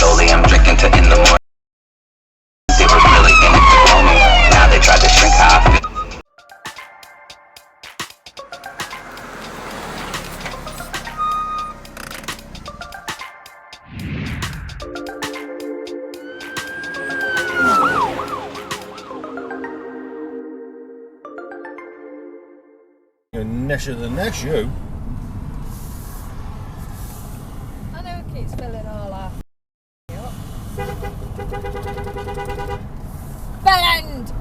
slowly, I'm drinking to in the morning. They were really in it to know me. Now they tried to shrink how I feel. You're nesher than Nesh, you. I know it keeps filling all our up. Bell end!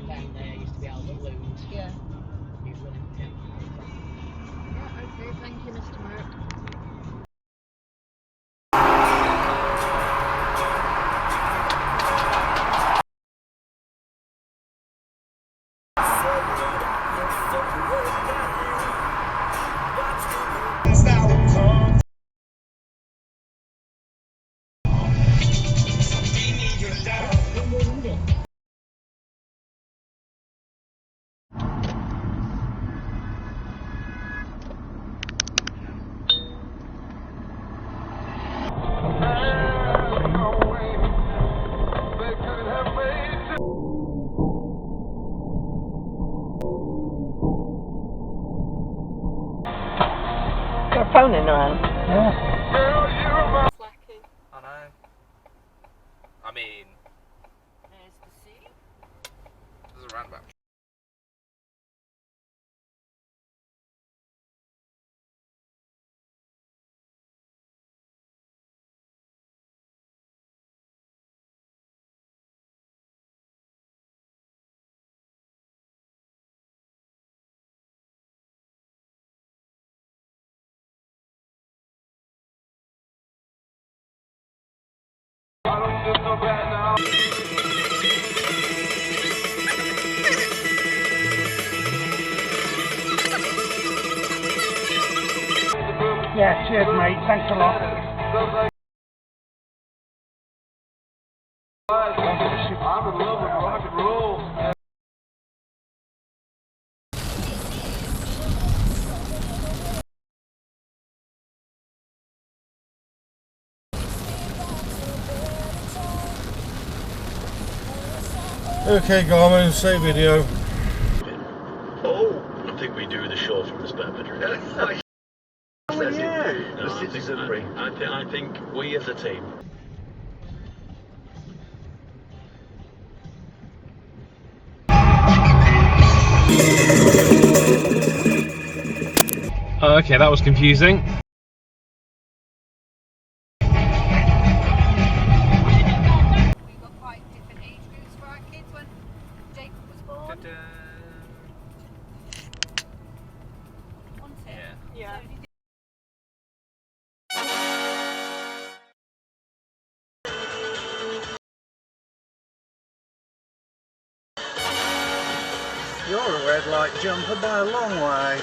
Down there used to be out the balloons. Yeah. You running, yeah. Yeah, okay, thank you, Mr. Merrick. Got a phone in around. Yeah. Flacky. I know. I mean, There's the sea. there's a roundabout. Yeah, cheers mate, thanks a lot. I'm in love with rock and roll. Okay, Garmin, save video. Oh, I think we do the show from the spare bedroom. Oh yeah, No, the citizenry. I think we as a team. Okay, that was confusing. We've got quite different age groups for our kids when Jacob was born. Wasn't it? Yeah. So did You're a red light jumper by a long way.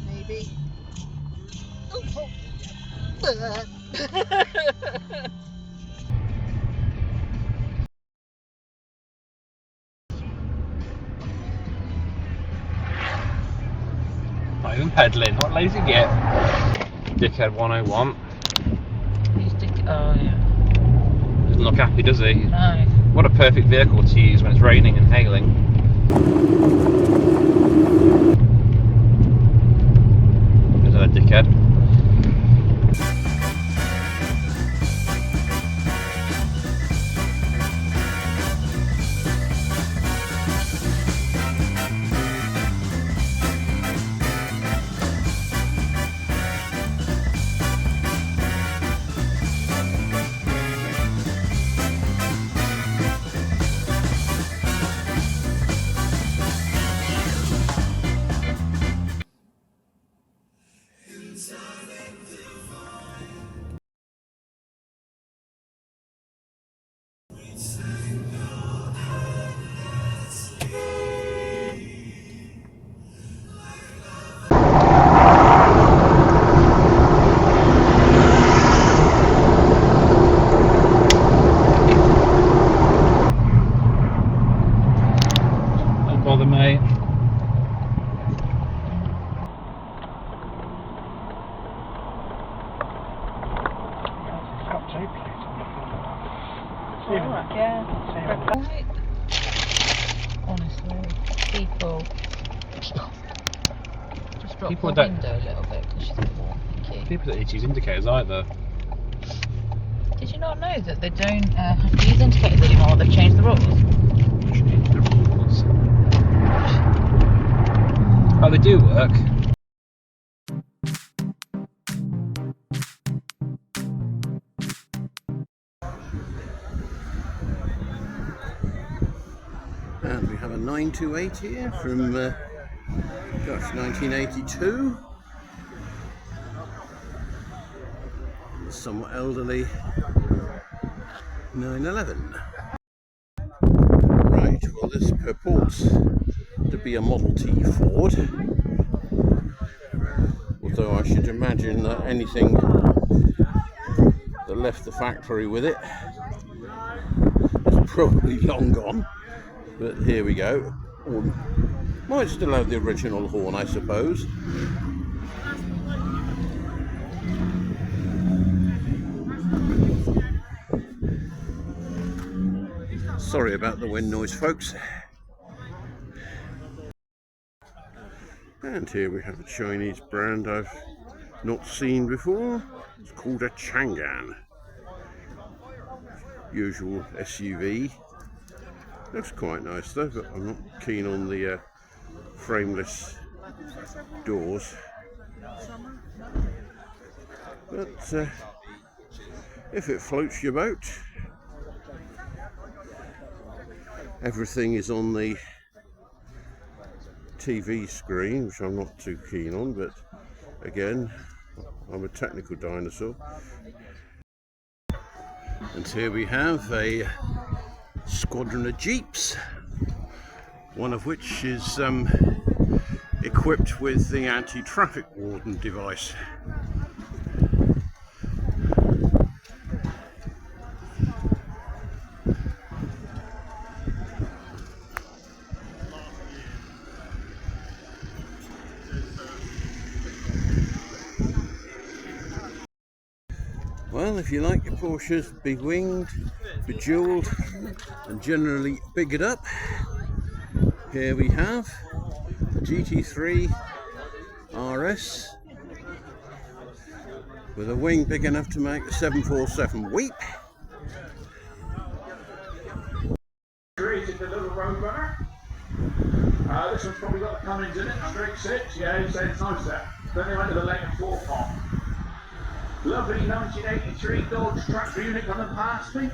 maybe. Not even peddling. What lazy get? Dickhead 101. He's oh yeah. Doesn't look happy, does he? No. What a perfect vehicle to use when it's raining and hailing. There's another dickhead. Yeah. Honestly, people just drop People the don't- window a little bit because she's a bit wonky. People don't need to use indicators either. Did you not know that they don't have to use indicators anymore? They've changed the rules. Change the rules. Oh, they do work. And we have a 928 here from, 1982. The somewhat elderly 911. Right, well this purports to be a Model T Ford. Although I should imagine that anything that left the factory with it is probably long gone. But here we go. Or might still have the original horn, I suppose. Sorry about the wind noise, folks. And here we have a Chinese brand I've not seen before. It's called a Chang'an. Usual SUV. Looks quite nice though, but I'm not keen on the frameless doors. But if it floats your boat, everything is on the TV screen, which I'm not too keen on, but again, I'm a technical dinosaur. And here we have a squadron of Jeeps, one of which is equipped with the anti-traffic warden device. Well, if you like your Porsches be-winged, bejeweled and generally bigged up, here we have the GT3 RS with a wing big enough to make a 747 weep. Created the little Roadrunner. This one's probably got the Cummins in it, straight six, yeah, he said it's nice there. Then they went to the later 4-pot. Lovely 1983 Dodge tractor unit coming past me.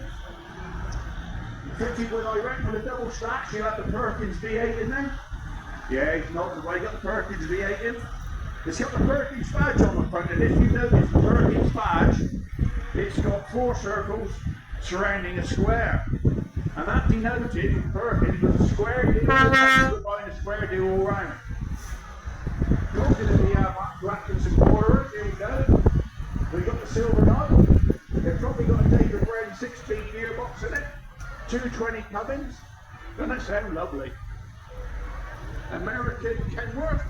Fitted with, I reckon, with a double stack. You have the Perkins V8 in there. Yeah, he's not the way, got the Perkins V8 in. It's got the Perkins badge on the front, and if you notice the Perkins badge, it's got 4 circles surrounding a square. And that denoted Perkins was a square deal, buying a square deal all round. Talking to the Atkinson Quarterers, here we go. We've got the Silver Knight. They've probably got a David Brown 6-speed gearbox in it. 220 Cummins. Doesn't that sound lovely? American Kenworth.